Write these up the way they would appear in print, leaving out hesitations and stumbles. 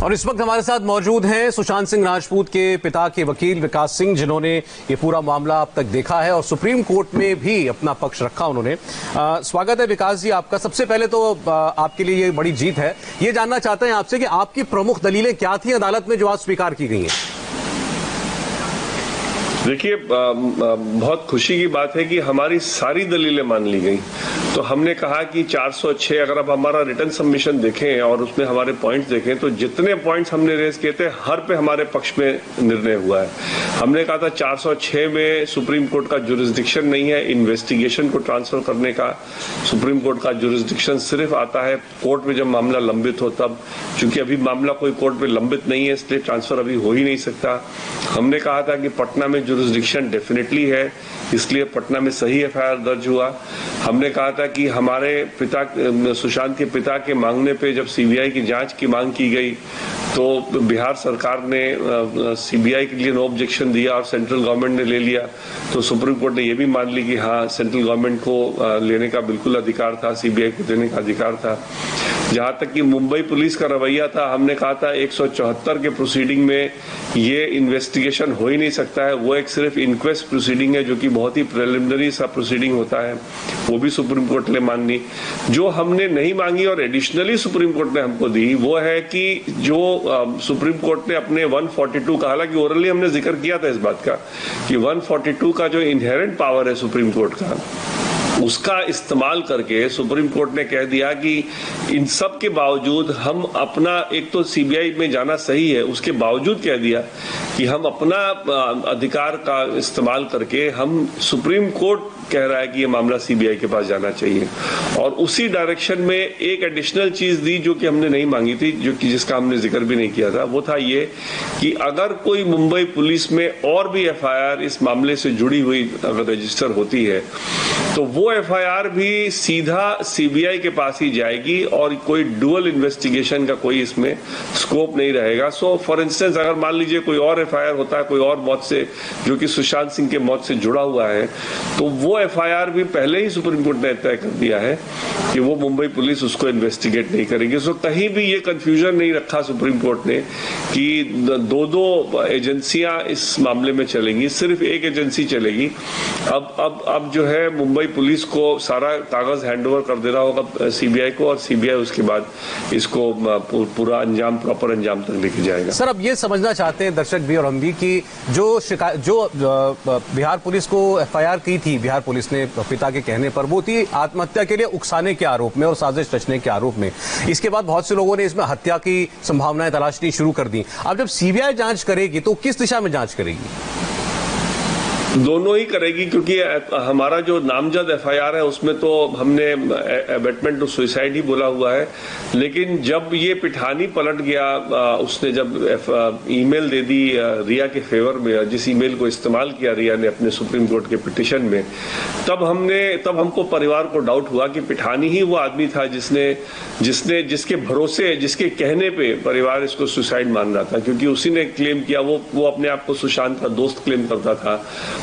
और इस वक्त हमारे साथ मौजूद हैं सुशांत सिंह राजपूत के पिता के वकील विकास सिंह, जिन्होंने ये पूरा मामला अब तक देखा है और सुप्रीम कोर्ट में भी अपना पक्ष रखा उन्होंने। स्वागत है विकास जी आपका। सबसे पहले तो आपके लिए ये बड़ी जीत है। ये जानना चाहते हैं आपसे कि आपकी प्रमुख दलीलें क्या थी अदालत में जो आज स्वीकार की गई हैं? देखिए, बहुत खुशी की बात है कि हमारी सारी दलीलें मान ली गई। तो हमने कहा कि 406, अगर आप हमारा रिटर्न सबमिशन देखें और उसमें हमारे पॉइंट्स देखें तो जितने पॉइंट्स हमने रेज किए थे हर पे हमारे पक्ष में निर्णय हुआ है। हमने कहा था 406 में सुप्रीम कोर्ट का जुरिस्डिक्शन नहीं है इन्वेस्टिगेशन को ट्रांसफर करने का। सुप्रीम कोर्ट का जुरिस्डिक्शन सिर्फ आता है कोर्ट में जब मामला लंबित हो तब। चूंकि अभी मामला कोई कोर्ट में लंबित नहीं है इसलिए ट्रांसफर अभी हो ही नहीं सकता। हमने कहा था कि पटना में जुरिस्डिक्शन डेफिनेटली है, इसलिए पटना में सही एफआईआर दर्ज हुआ। हमने कहा था कि हमारे पिता, सुशांत के पिता के मांगने पे जब सीबीआई की जांच की मांग की गई तो बिहार सरकार ने सीबीआई के लिए नो ऑब्जेक्शन दिया और सेंट्रल गवर्नमेंट ने ले लिया। तो सुप्रीम कोर्ट ने यह भी मान ली कि हाँ, सेंट्रल गवर्नमेंट को लेने का बिल्कुल अधिकार था, सीबीआई को देने का अधिकार था। जहां तक कि मुंबई पुलिस का रवैया था, हमने कहा था 174 के प्रोसीडिंग में ये इन्वेस्टिगेशन हो ही नहीं सकता है। वो एक सिर्फ इंक्वेस्ट प्रोसीडिंग है जो कि बहुत ही प्रिलिमिनरी सा प्रोसीडिंग होता है। वो भी सुप्रीम कोर्ट ने मान ली। जो हमने नहीं मांगी और एडिशनली सुप्रीम कोर्ट ने हमको दी वो है कि जो सुप्रीम कोर्ट ने अपने 142 का, हालांकि ओरली हमने जिक्र किया था इस बात का कि 142 का जो इनहेरेंट पावर है सुप्रीम कोर्ट का, उसका इस्तेमाल करके सुप्रीम कोर्ट ने कह दिया कि इन सब के बावजूद हम अपना, एक तो सीबीआई में जाना सही है, उसके बावजूद कह दिया कि हम अपना अधिकार का इस्तेमाल करके हम, सुप्रीम कोर्ट कह रहा है कि ये मामला सीबीआई के पास जाना चाहिए। और उसी डायरेक्शन में एक एडिशनल चीज दी जो कि हमने नहीं मांगी थी, जो कि जिसका हमने जिक्र भी नहीं किया था, वो था ये कि अगर कोई मुंबई पुलिस में और भी एफआईआर इस मामले से जुड़ी हुई अगर रजिस्टर होती है तो वो एफआईआर भी सीधा सीबीआई के पास ही जाएगी और कोई डुअल इन्वेस्टिगेशन का कोई इसमें स्कोप नहीं रहेगा। सो फॉर इंस्टेंस, अगर मान लीजिए कोई और एफआईआर होता है कोई और मौत से, जो कि सुशांत सिंह के मौत से जुड़ा हुआ है, तो वो एफआईआर भी पहले ही सुप्रीम कोर्ट ने तय कर दिया है कि वो मुंबई पुलिस उसको इन्वेस्टिगेट नहीं करेगी। सो कहीं भी ये कंफ्यूजन नहीं रखा सुप्रीम कोर्ट ने कि दो एजेंसियां इस मामले में चलेंगी, सिर्फ एक एजेंसी चलेगी। अब जो है मुंबई पुलिस को सारा कागज हैंडओवर कर देना होगा सीबीआई को और सीबीआई उसके बाद इसको पूरा अंजाम, प्रॉपर अंजाम तक लेके जाएगा। सर, अब ये समझना चाहते हैं दर्शक भी और हम भी कि जो बिहार पुलिस को एफआईआर की थी, बिहार पुलिस ने पिता के कहने पर, वो थी आत्महत्या के लिए उकसाने के आरोप में और साजिश रचने के आरोप में। इसके बाद बहुत से लोगों ने इसमें हत्या की संभावनाएं तलाशनी शुरू कर दी। अब जब सीबीआई जांच करेगी तो किस दिशा में जांच करेगी? दोनों ही करेगी, क्योंकि हमारा जो नामजद एफआईआर है उसमें तो हमने अबेटमेंट टू सुसाइड ही बोला हुआ है। लेकिन जब ये पिठानी पलट गया, उसने जब ईमेल दे दी रिया के फेवर में, जिस ईमेल को इस्तेमाल किया रिया ने अपने सुप्रीम कोर्ट के पिटीशन में, तब हमको परिवार को डाउट हुआ कि पिठानी ही वो आदमी था जिसके भरोसे, जिसके कहने पे परिवार इसको सुसाइड मान रहा था। क्योंकि उसी ने क्लेम किया, वो अपने आप को सुशांत का दोस्त क्लेम करता था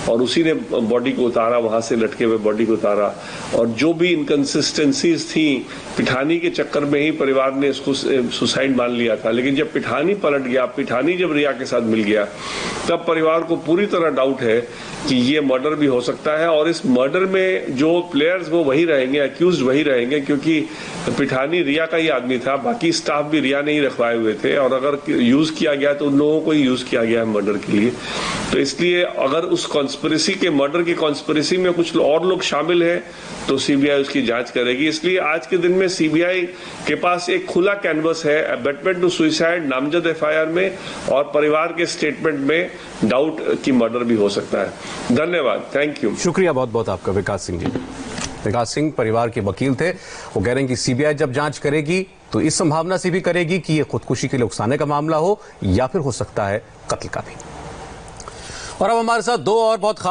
और उसी ने बॉडी को उतारा, वहां से लटके हुए बॉडी को उतारा। और जो भी इनकंसिस्टेंसीज थी, पिठानी के चक्कर में ही परिवार ने इसको सुसाइड मान लिया था। लेकिन जब पिठानी पलट गया, पिठानी जब रिया के साथ मिल गया, तब परिवार को पूरी तरह डाउट है कि ये मर्डर भी हो सकता है। और इस मर्डर में जो प्लेयर्स वो वही रहेंगे, अक्यूज्ड वही रहेंगे, क्योंकि पिठानी रिया का ही आदमी था, बाकी स्टाफ भी रिया ने ही रखवाए हुए थे। और अगर यूज किया गया तो उन लोगों को ही यूज किया गया है मर्डर के लिए। तो इसलिए अगर उस कॉन्स्पिरेसी के, मर्डर की कॉन्स्पिरेसी में कुछ और लोग शामिल हैं तो सीबीआई उसकी जांच करेगी। इसलिए आज के दिन में सीबीआई के पास एक खुला कैनवस है, अबेटमेंट टू सुसाइड नामजद एफआईआर में और परिवार के स्टेटमेंट में डाउट की मर्डर भी हो सकता है। धन्यवाद, थैंक यू। शुक्रिया बहुत बहुत आपका विकास सिंह जी। विकास सिंह परिवार के वकील थे। वो कह रहे हैं कि सीबीआई जब जांच करेगी तो इस संभावना से भी करेगी कि ये खुदकुशी के लिए उकसाने का मामला हो या फिर हो सकता है कत्ल का भी। और अब हमारे साथ दो और बहुत खास